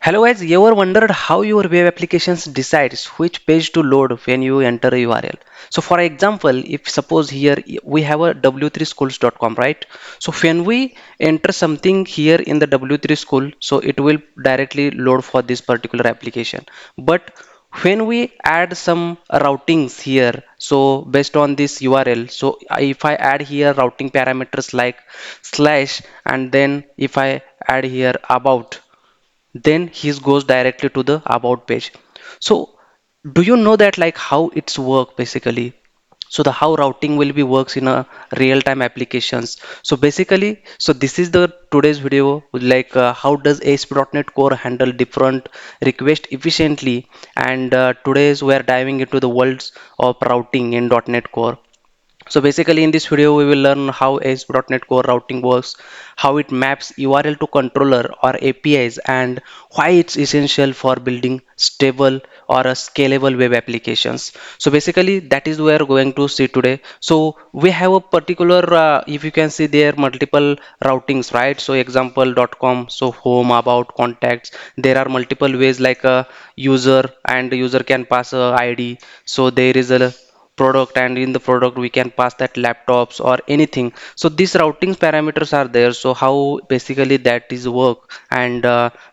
Hello guys, you ever wondered how your web applications decides which page to load when you enter a URL? So for example, if suppose here we have a w3schools.com, right? So when we enter something here in the w3 school, so it will directly load for this particular application. But when we add some routings here, so based on this URL, so if I add here routing parameters like slash, and then if I add here about, then he goes directly to the about page. So do you know that like how it's work basically? So the how routing will be works in a real-time applications. So basically, so this is the today's video, like how does ASP.NET Core handle different requests efficiently, and today's we are diving into the worlds of routing in .NET Core. So basically in this video we will learn how ASP.NET Core routing works, how it maps URL to controller or APIs, and why it's essential for building stable or a scalable web applications. So basically that is where we're going to see today. So we have a particular, if you can see there multiple routings, right? So example.com, so home, about, contacts. There are multiple ways like a user, and user can pass a ID. So there is a product, and in the product we can pass that laptops or anything. So these routing parameters are there. So how basically that is work, and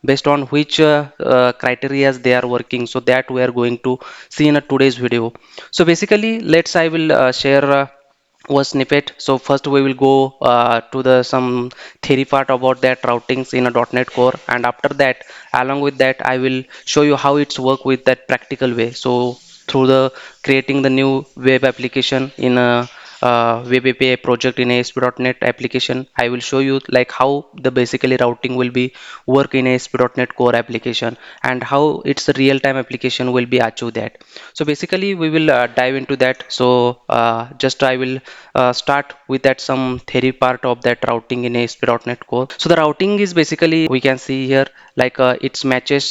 based on which criteria they are working, so that we are going to see in a today's video. So basically let's I will share was snippet. So first we will go to the some theory part about that routings in a .NET Core, and after that, along with that, I will show you how it's work with that practical way. So through the creating the new web application in a web API project in ASP.NET application, I will show you like how the basically routing will be work in ASP.NET Core application, and how its real-time application will be achieve that. So basically we will dive into that. So just I will start with that some theory part of that routing in ASP.NET Core. So the routing is basically we can see here like it matches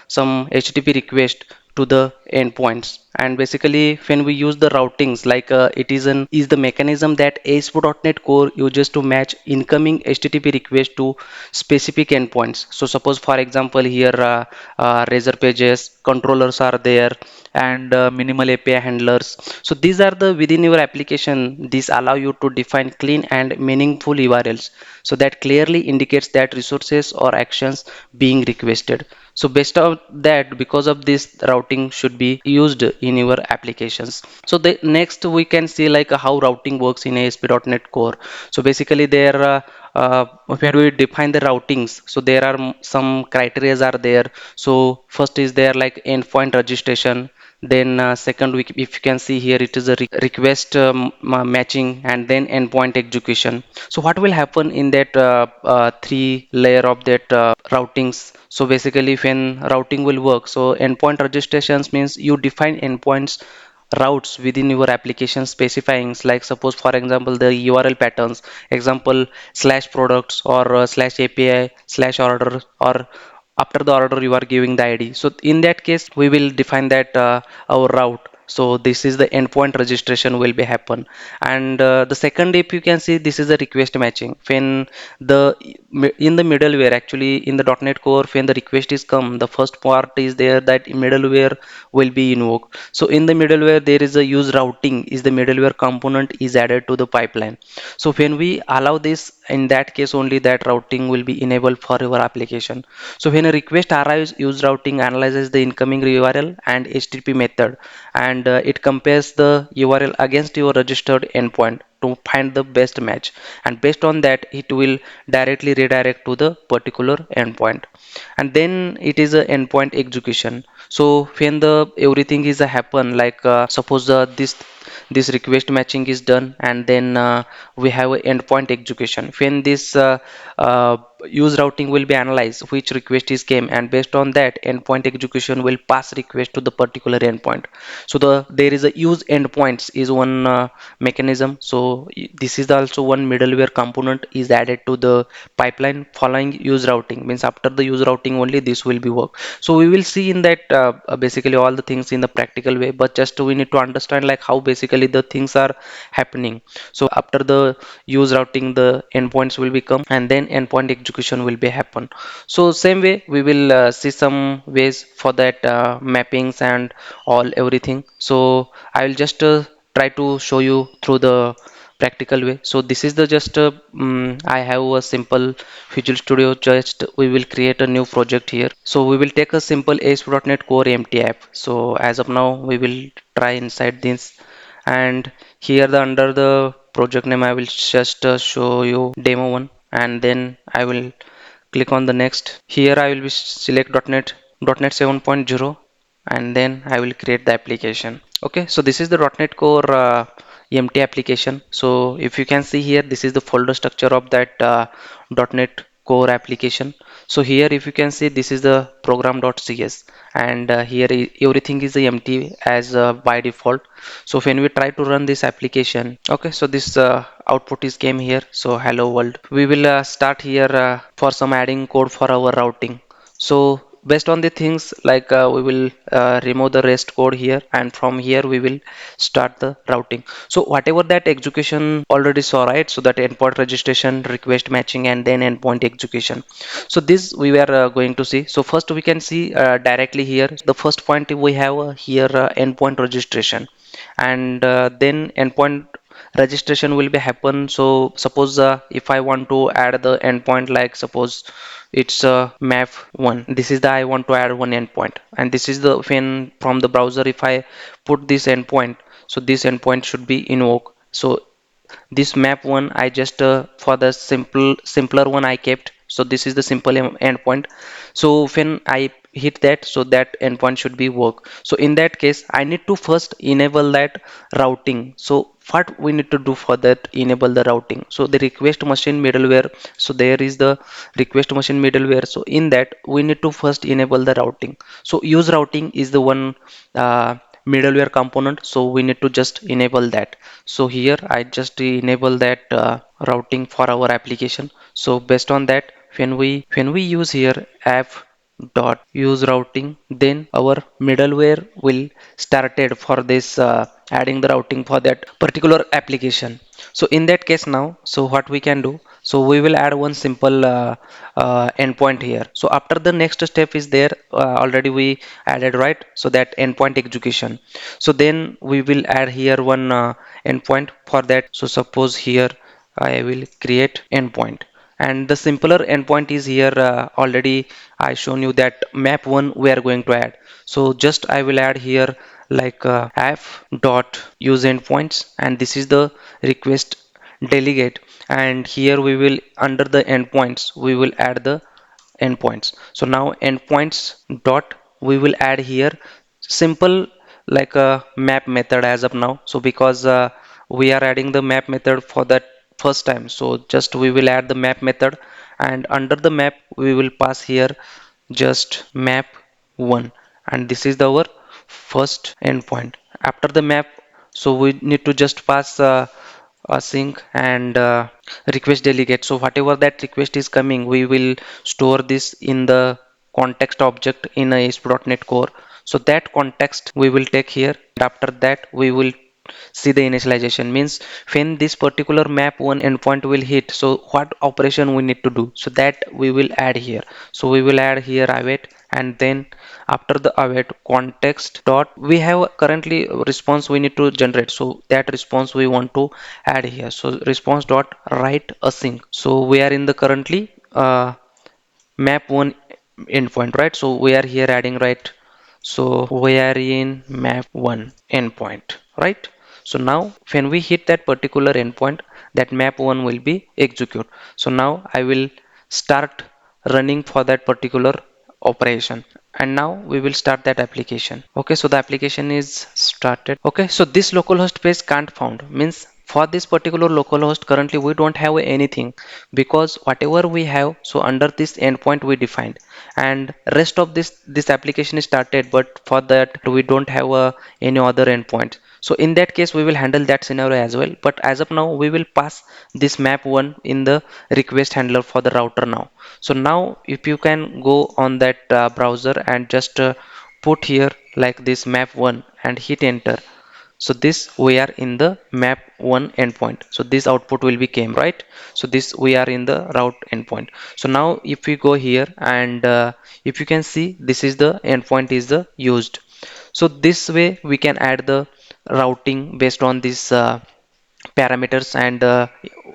some HTTP request to the endpoints, and basically when we use the routings like it is the mechanism that ASP.NET Core uses to match incoming HTTP request to specific endpoints. So suppose for example here razor pages controllers are there, and minimal API handlers. So these are the within your application. These allow you to define clean and meaningful URLs. So that clearly indicates that resources or actions being requested. So based on that, because of this, routing should be used in your applications. So the next we can see like how routing works in ASP.NET Core. So basically there when we define the routings, so there are some criterias are there. So first is there like endpoint registration, then second if you can see here it is a request matching, and then endpoint execution. So what will happen in that three layer of that routings? So basically when routing will work, so endpoint registrations means you define endpoints routes within your application specifying, like suppose for example the URL patterns, example slash products, or slash API slash order, or after the order you are giving the ID. So in that case we will define that our route. So this is the endpoint registration will be happen. And the second, if you can see, this is the request matching. When the in the middleware, actually in the .NET Core, when the request is come, the first part is there that middleware will be invoked. So in the middleware there is a use routing is the middleware component is added to the pipeline. So when we allow this, in that case only that routing will be enabled for your application. So when a request arrives, use routing analyzes the incoming URL and HTTP method, and it compares the URL against your registered endpoint to find the best match, and based on that it will directly redirect to the particular endpoint. And then it is a endpoint execution. So when the everything is a happen, like suppose this request matching is done, and then we have a endpoint execution. When this use routing will be analyzed which request is came, and based on that endpoint execution will pass request to the particular endpoint. So there is a use endpoints is one mechanism. So this is also one middleware component is added to the pipeline following use routing, means after the use routing only this will be work. So we will see in that basically all the things in the practical way, but just we need to understand like how basically the things are happening. So after the use routing the endpoints will become, and then endpoint execution will be happen. So same way we will see some ways for that mappings and all everything. So I will just try to show you through the practical way. So this is the just I have a simple Visual Studio. Just we will create a new project here. So we will take a simple ASP.NET Core empty app. So as of now we will try inside this, and here the under the project name I will just show you demo one, and then I will click on the next. Here I will be select .NET 7.0, and then I will create the application. Okay, so this is the .NET Core empty application. So if you can see here, this is the folder structure of that .NET Core application. So here if you can see, this is the program.cs, and here everything is empty as by default. So when we try to run this application, okay, so this output is came here. So hello world. We will start here for some adding code for our routing. So based on the things like we will remove the rest code here, and from here we will start the routing. So whatever that execution already saw, right? So that endpoint registration, request matching, and then endpoint execution. So this we were going to see. So first we can see directly here the first point we have here endpoint registration, and then endpoint registration will be happen. So suppose if I want to add the endpoint, like suppose it's map one, this is the I want to add one endpoint, and this is the when from the browser if I put this endpoint, so this endpoint should be invoked. So this map one I just for the simpler one I kept. So this is the simple endpoint. So when I hit that, so that endpoint should be work. So in that case I need to first enable that routing. So what we need to do for that enable the routing? So the request machine middleware, so there is the request machine middleware. So in that we need to first enable the routing. So use routing is the one middleware component, so we need to just enable that. So here I just enable that routing for our application. So based on that, when we use here app dot use routing, then our middleware will started for this adding the routing for that particular application. So in that case now, so what we can do, so we will add one simple endpoint here. So after the next step is there, already we added, right? So that endpoint execution. So then we will add here one endpoint for that. So suppose here I will create endpoint, and the simpler endpoint is here already I shown you that map one we are going to add. So just I will add here like app dot use endpoints, and this is the request delegate, and here we will under the endpoints we will add the endpoints. So now endpoints dot we will add here simple like a map method as of now. So because we are adding the map method for that first time, so just we will add the map method, and under the map we will pass here just map one, and this is our first endpoint. After the map, so we need to just pass async and request delegate. So whatever that request is coming, we will store this in the context object in a ASP.NET Core. So that context we will take here, and after that we will see the initialization. Means when this particular map one endpoint will hit, so what operation we need to do, so that we will add here. So we will add here await, and then after the await context dot we have currently response we need to generate, so that response we want to add here. So response dot write async. So we are in the currently map one endpoint, right? So we are here adding, right? So we are in map one endpoint, right? So now when we hit that particular endpoint, that map one will be execute. So now I will start running for that particular operation, and now we will start that application. Okay, so the application is started. Okay, so this localhost page can't found, means for this particular localhost currently we don't have anything, because whatever we have, so under this endpoint we defined, and rest of this application is started, but for that we don't have any other endpoint. So in that case we will handle that scenario as well, but as of now we will pass this map one in the request handler for the router now. So now if you can go on that browser and just put here like this map one and hit enter. So this we are in the map 1 endpoint, so this output will be came, right? So this we are in the route endpoint. So now if we go here and if you can see, this is the endpoint is the used. So this way we can add the routing based on this parameters, and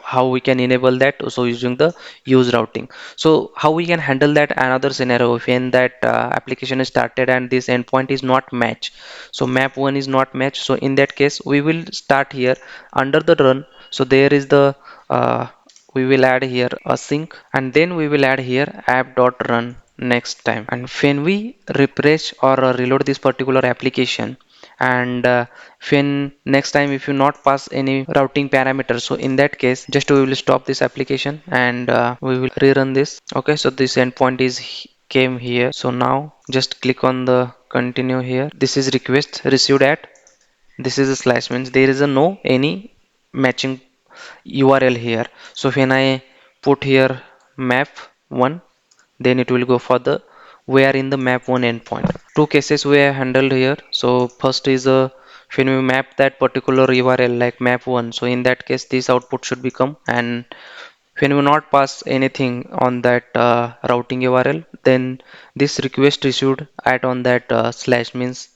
how we can enable that, so using the use routing. So how we can handle that another scenario when that application is started and this endpoint is not match, so map 1 is not match. So in that case we will start here under the run. So there is the we will add here a sync, and then we will add here app.run next time. And when we refresh or reload this particular application, and when next time if you not pass any routing parameters, so in that case just we will stop this application and we will rerun this. Okay, so this endpoint is came here. So now just click on the continue here. This is request received at, this is a slash, means there is a no any matching URL here. So when I put here map 1, then it will go for the we are in the map 1 endpoint. Two cases we have handled here. So first is when we map that particular URL like map 1, so in that case this output should become, and when we not pass anything on that routing URL, then this request received at on that slash, means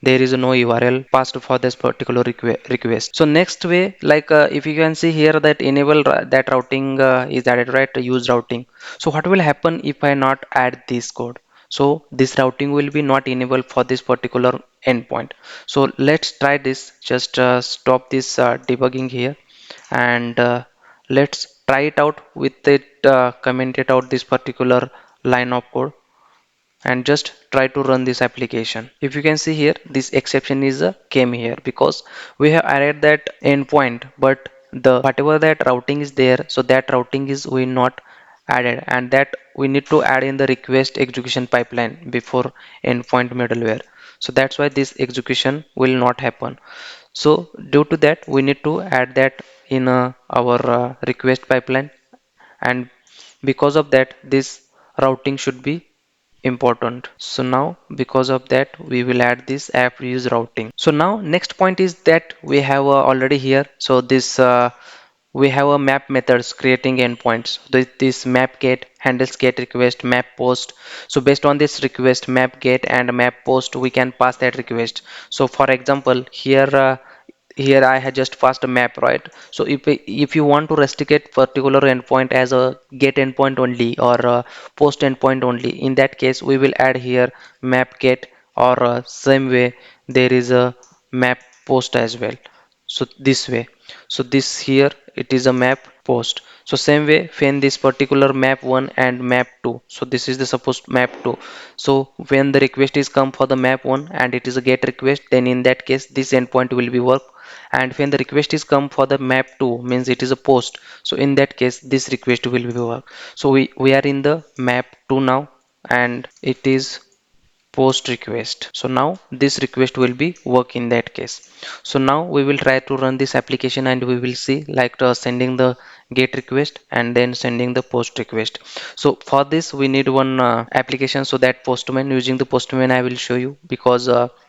there is no URL passed for this particular request. So next way, like if you can see here that enable that routing is added, right? Use routing. So what will happen if I not add this code? So this routing will be not enabled for this particular endpoint. So let's try this. Just stop this debugging here, and let's try it out with it, comment it out this particular line of code, and just try to run this application. If you can see here, this exception is came here because we have added that endpoint, but the whatever that routing is there, so that routing is we not added, and that we need to add in the request execution pipeline before endpoint middleware. So that's why this execution will not happen. So due to that we need to add that in our request pipeline, and because of that this routing should be important. So now because of that we will add this app use routing. So now next point is that we have already here, so this we have a map methods creating endpoints. This map get handles get request map post. So based on this request map get and map post we can pass that request. So for example here here I had just passed a map, right? So if you want to restrict particular endpoint as a get endpoint only or a post endpoint only, in that case we will add here map get, or same way there is a map post as well. So this way, so this here it is a map post. So same way when this particular map 1 and map 2, so this is the supposed map 2. So when the request is come for the map 1 and it is a get request, then in that case this endpoint will be work. And when the request is come for the map 2, means it is a post, so in that case this request will be work. So we are in the map 2 now, and it is post request. So now this request will be work in that case. So now we will try to run this application and we will see like sending the get request and then sending the post request. So for this we need one application, so that postman, using the postman I will show you, because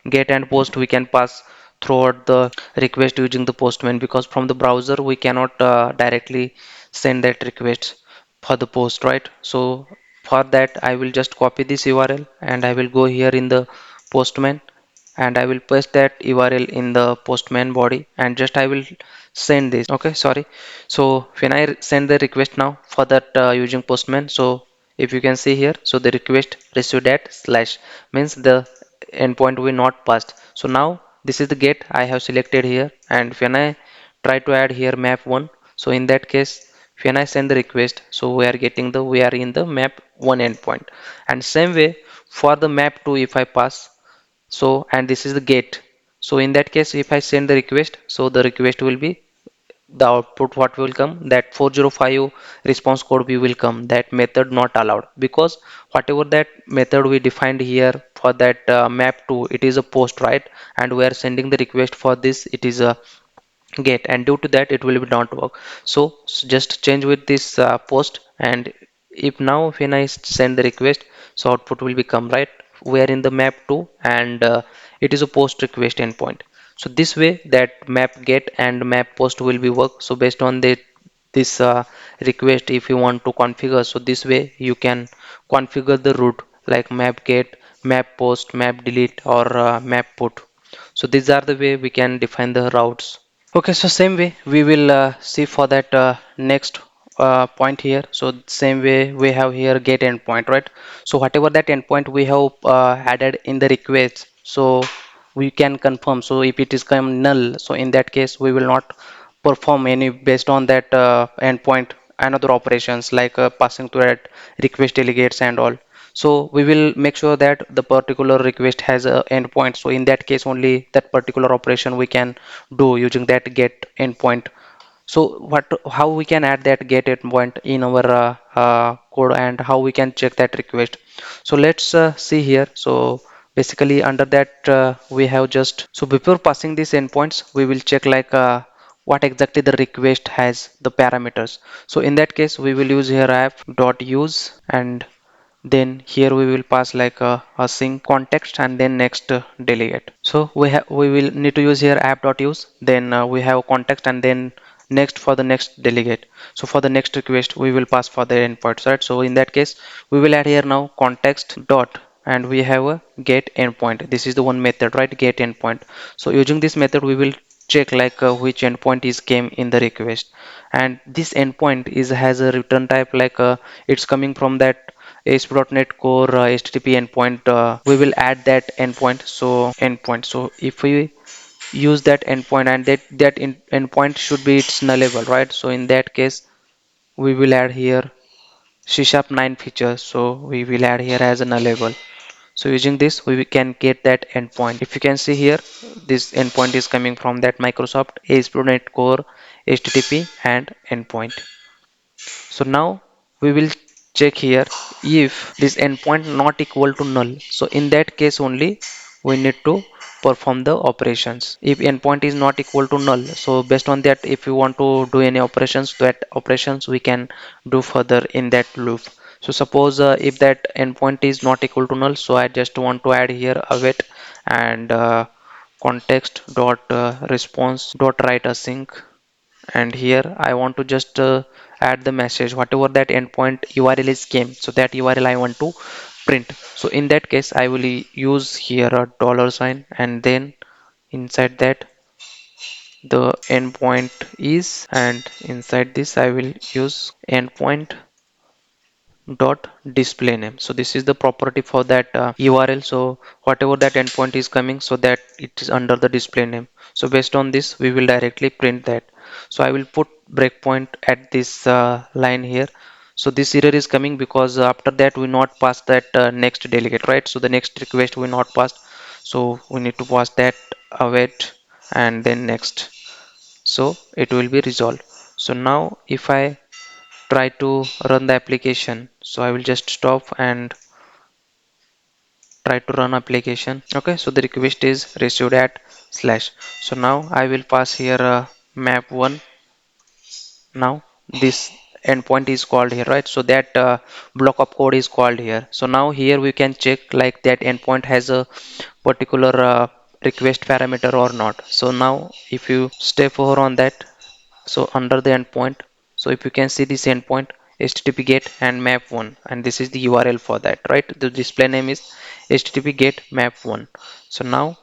get and post we can pass throughout the request using the postman, because from the browser we cannot directly send that request for the post, right? So for that I will just copy this URL and I will go here in the postman, and I will paste that URL in the postman body, and just I will send this. Okay, sorry. So when I send the request now for that using postman, so if you can see here, so the request received at slash, means the endpoint we not passed. So now this is the get I have selected here, and when I try to add here map 1, so in that case when I send the request, so we are getting the we are in the map 1 endpoint. And same way for the map 2 if I pass, so and this is the get, so in that case if I send the request, so the request will be the output what will come, that 405 response code we will come, that method not allowed, because whatever that method we defined here for that map 2, it is a post, right? And we are sending the request for this, it is a get, and due to that it will be not work. So just change with this post, and if now when I send the request, so output will become, right? We are in the map 2 and it is a post request endpoint. So this way that map get and map post will be work. So based on this request, if you want to configure, so this way you can configure the route like map get, map post, map delete, or map put. So these are the way we can define the routes. Okay, so same way we will see for that next point here. So same way we have here get endpoint, right? So whatever that endpoint we have added in the request, so we can confirm. So if it is come null, so in that case we will not perform any based on that endpoint another operations like passing to that request delegates and all. So we will make sure that the particular request has a endpoint. So in that case only that particular operation we can do using that get endpoint. So how we can add that get endpoint in our code, and how we can check that request. So let's see here. So basically under that we have just, so before passing these endpoints we will check like what exactly the request has the parameters. So in that case we will use here app dot use, and then here we will pass like a sync context, and then next delegate. So we will need to use here app.use, then we have context, and then next for the next delegate. So for the next request we will pass for the endpoints, right? So in that case we will add here now context dot, and we have a get endpoint. This is the one method, right? Get endpoint. So using this method we will check like which endpoint is came in the request, and this endpoint is has a return type like it's coming from that ASP.NET Core HTTP endpoint. We will add that endpoint. So endpoint. So if we use that endpoint, and endpoint should be its nullable, right? So in that case, we will add here C# 9 features. So we will add here as a nullable. So using this, we can get that endpoint. If you can see here, this endpoint is coming from that Microsoft ASP.NET Core HTTP and endpoint. So now we will check here if this endpoint not equal to null. So in that case only we need to perform the operations. If endpoint is not equal to null, so based on that, if you want to do any operations, that operations we can do further in that loop. So suppose if that endpoint is not equal to null, so I just want to add here await and context dot response dot write async, and here I want to just add the message whatever that endpoint URL is came, so that URL I want to print. So in that case I will use here a dollar sign, and then inside that the endpoint is, and inside this I will use endpoint dot display name. So this is the property for that URL. So whatever that endpoint is coming, so that it is under the display name. So based on this we will directly print that. So I will put breakpoint at this line here. So this error is coming because after that we not pass that next delegate, right? So the next request we not passed, so we need to pass that await and then next, so it will be resolved. So now if I try to run the application, so I will just stop and try to run application. Okay, so the request is received at slash. So now I will pass here map 1. Now this endpoint is called here, right? So that block of code is called here. So now here we can check like that endpoint has a particular request parameter or not. So now if you step over on that, so under the endpoint, so if you can see this endpoint http get and map 1, and this is the URL for that, right? The display name is http get map 1. So now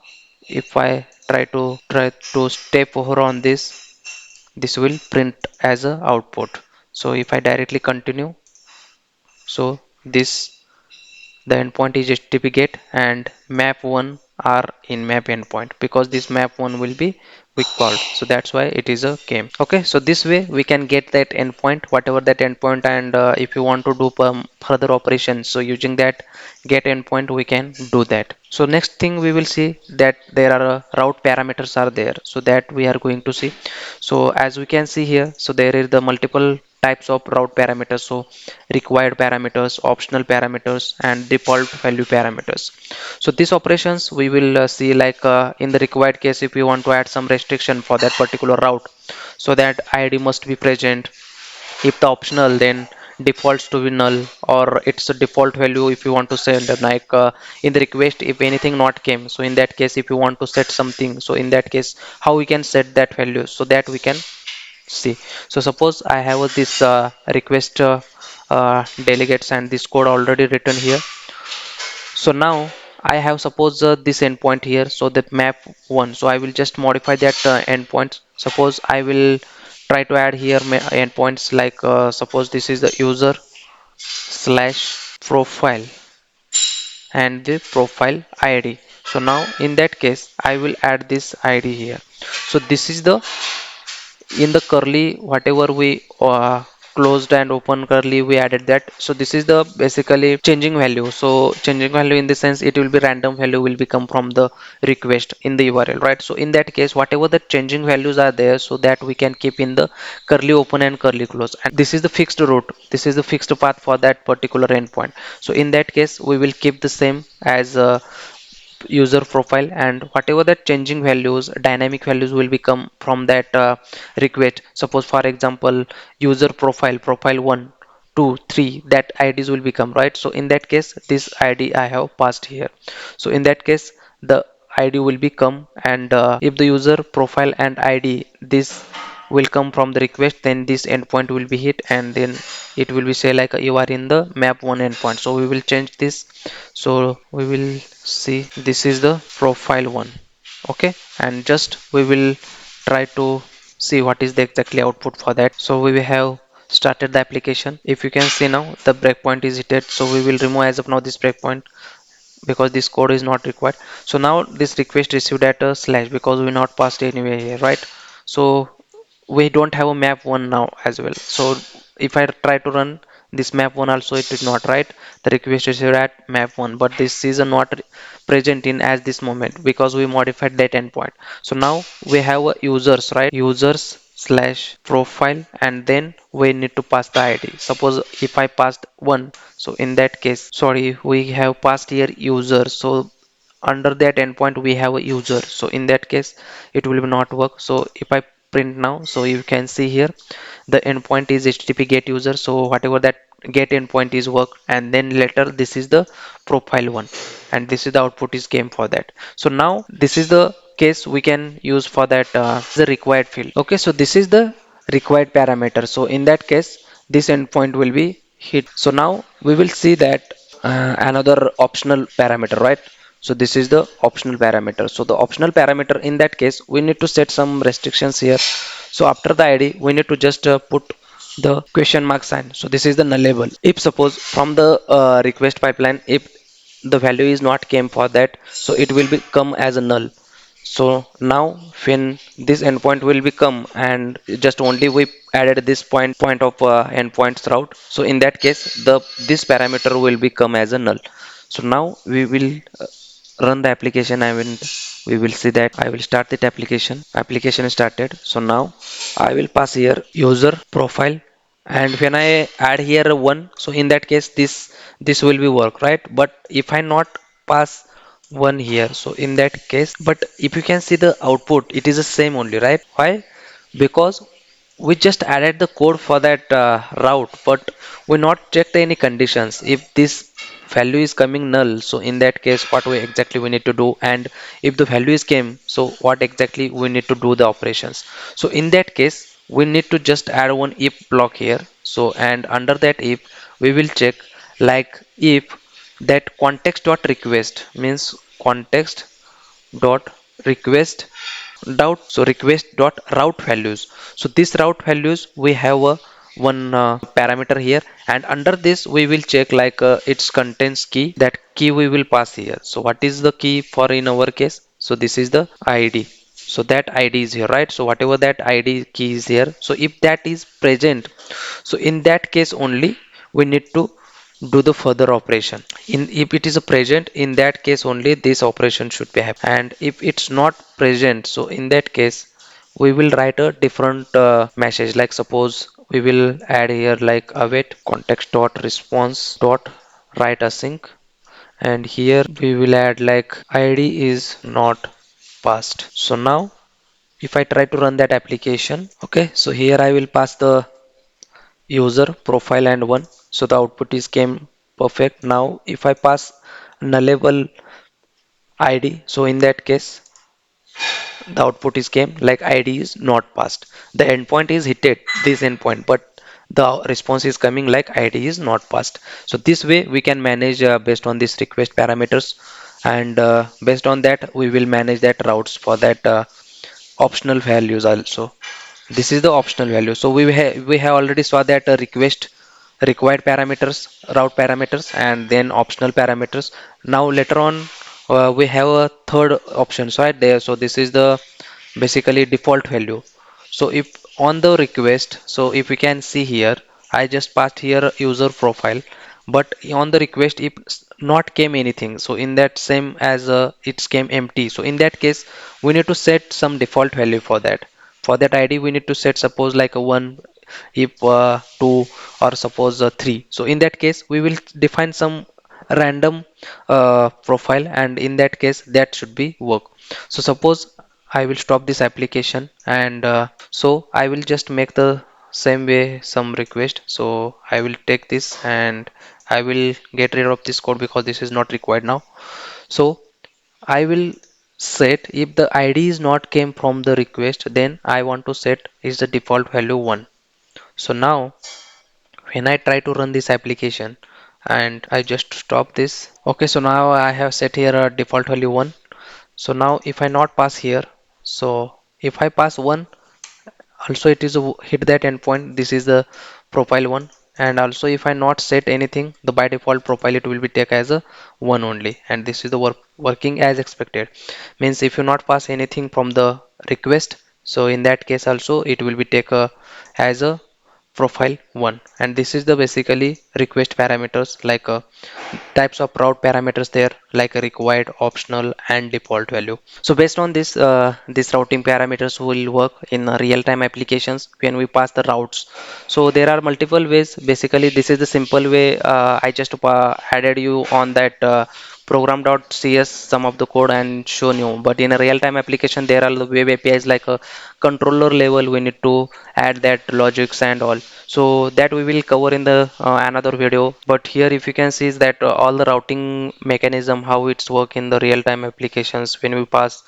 if I try to step over on this, this will print as a output. So if I directly continue, so this the endpoint is http get and map 1 are in map endpoint, because this map 1 will be we called, so that's why it is a game. Okay, so this way we can get that endpoint whatever that endpoint, and if you want to do further operations, so using that get endpoint we can do that. So next thing we will see that there are route parameters are there, so that we are going to see. So as we can see here, so there is the multiple types of route parameters. So required parameters, optional parameters, and default value parameters. So these operations we will see like in the required case, if you want to add some restriction for that particular route, so that ID must be present. If the optional, then defaults to be null, or it's a default value if you want to send, like in the request if anything not came. So in that case, if you want to set something, so in that case how we can set that value, so that we can see. So suppose I have this request delegates and this code already written here. So now I have suppose this endpoint here, so that map one. So I will just modify that endpoint. Suppose I will try to add here endpoints like suppose this is the user slash profile and the profile ID. So now in that case I will add this ID here. So this is the in the curly whatever we closed and open curly we added that. So this is the basically changing value. So changing value in the sense it will be random value will become from the request in the URL, right? So in that case whatever the changing values are there, so that we can keep in the curly open and curly close, and this is the fixed route, this is the fixed path for that particular endpoint. So in that case we will keep the same as user profile, and whatever that changing values dynamic values will become from that request. Suppose for example user profile 1 2 3, that IDs will become, right? So in that case this ID I have passed here. So in that case the ID will become, and if the user profile and ID this will come from the request, then this endpoint will be hit, and then it will be say like you are in the map one endpoint. So we will change this. So we will see this is the profile one. Okay, and just we will try to see what is the exactly output for that. So we will have started the application. If you can see now the breakpoint is hit, so we will remove as of now this breakpoint because this code is not required. So now this request received at a slash because we not passed anywhere here, right? So we don't have a map one now as well. So if I try to run this map one also, it is not, right? The request is here at map one, but this is not present in as this moment because we modified that endpoint. So now we have a users, right? Users slash profile, and then we need to pass the ID. Suppose if I passed one, so in that case, sorry, we have passed here user. So under that endpoint we have a user, so in that case it will not work. So if I print now, so you can see here the endpoint is http get user, so whatever that get endpoint is work, and then later this is the profile one, and this is the output is came for that. So now this is the case we can use for that the required field. Okay, so this is the required parameter. So in that case this endpoint will be hit. So now we will see that another optional parameter, right? So this is the optional parameter. So the optional parameter in that case we need to set some restrictions here. So after the ID we need to just put the question mark sign. So this is the nullable. If suppose from the request pipeline if the value is not came for that, so it will become as a null. So now when this endpoint will become, and just only we added this point of endpoints route, so in that case the this parameter will become as a null. So now we will run the application. I mean, we will see that I will start that application is started. So now I will pass here user profile, and when I add here one, so in that case this will be work, right? But if I not pass one here, so in that case, but if you can see the output, it is the same only, right? Why? Because we just added the code for that route, but we not checked any conditions. If this value is coming null, so in that case what we exactly we need to do, and if the value is came, so what exactly we need to do the operations. So in that case we need to just add one if block here. So and under that if we will check like if that context dot request means context dot request dot, so request dot route values. So this route values we have a one parameter here, and under this we will check like its contains key, that key we will pass here. So what is the key for in our case? So this is the ID. So that ID is here, right? So whatever that ID key is here, so if that is present, so in that case only we need to do the further operation. In if it is a present, in that case only this operation should be happen, and if it's not present, so in that case we will write a different message. Like suppose we will add here like await context dot response dot write async, and here we will add like id is not passed. So now if I try to run that application, okay, so here I will pass the user profile and one, so the output is came perfect. Now if I pass nullable id, so in that case the output is came like id is not passed. The endpoint is hitted this endpoint, but the response is coming like id is not passed. So this way we can manage based on this request parameters, and based on that we will manage that routes for that optional values also. This is the optional value. So we have already saw that request required parameters, route parameters, and then optional parameters. Now later on we have a third option right there. So this is the basically default value. So if on the request, so if we can see here, I just passed here user profile, but on the request if not came anything, so in that same as it came empty, so in that case we need to set some default value for that. For that id we need to set suppose like a 1, if 2, or suppose 3. So in that case we will define some random profile, and in that case that should be work. So suppose I will stop this application, and so I will just make the same way some request. So I will take this and I will get rid of this code because this is not required now. So I will set if the id is not came from the request, then I want to set is the default value 1. So now when I try to run this application and I just stop this. Okay, so now I have set here a default value 1. So now if I not pass here, so if I pass 1, also it is a hit that endpoint. This is the profile 1. And also if I not set anything, the by default profile it will be take as a 1 only, and this is the working as expected. Means if you not pass anything from the request, so in that case also it will be take as a profile 1. And this is the basically request parameters, like types of route parameters there, like a required, optional, and default value. So based on this routing parameters will work in real-time applications when we pass the routes. So there are multiple ways. Basically this is the simple way. I just added you on that program.cs some of the code and shown you, but in a real-time application there are the web apis like a controller level. We need to add that logics and all, so that we will cover in the another video. But here if you can see is that all the routing mechanism, how it's work in the real-time applications when we pass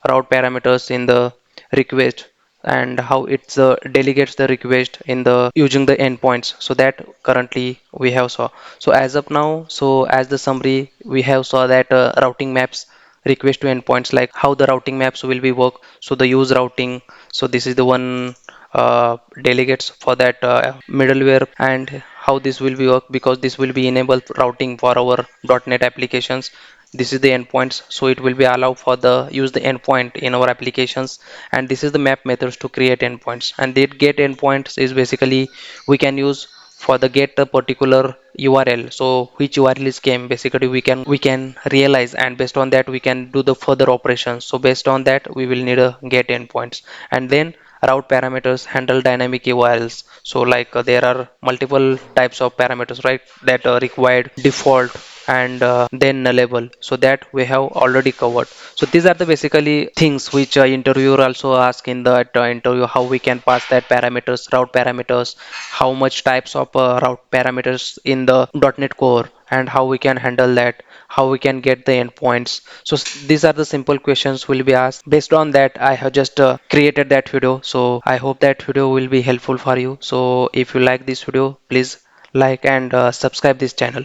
route parameters in the request, and how it's delegates the request in the using the endpoints. So that currently we have saw. So as of now, so as the summary we have saw that routing maps request to endpoints, like how the routing maps will be work. So the use routing, so this is the one delegates for that middleware, and how this will be work, because this will be enable routing for our .NET applications. This is the endpoints, so it will be allow for the use the endpoint in our applications. And this is the map methods to create endpoints, and the get endpoints is basically we can use for the get a particular URL. So which URL is came, basically we can realize, and based on that we can do the further operations. So based on that we will need a get endpoints. And then route parameters handle dynamic URLs. So like there are multiple types of parameters, right, that are required, default, and then nullable. So that we have already covered. So these are the basically things which interviewer also ask in the interview, how we can pass that parameters, route parameters, how much types of route parameters in the .NET Core, and how we can handle that, how we can get the endpoints. So these are the simple questions will be asked. Based on that I have just created that video. So I hope that video will be helpful for you. So if you like this video, please like and subscribe this channel.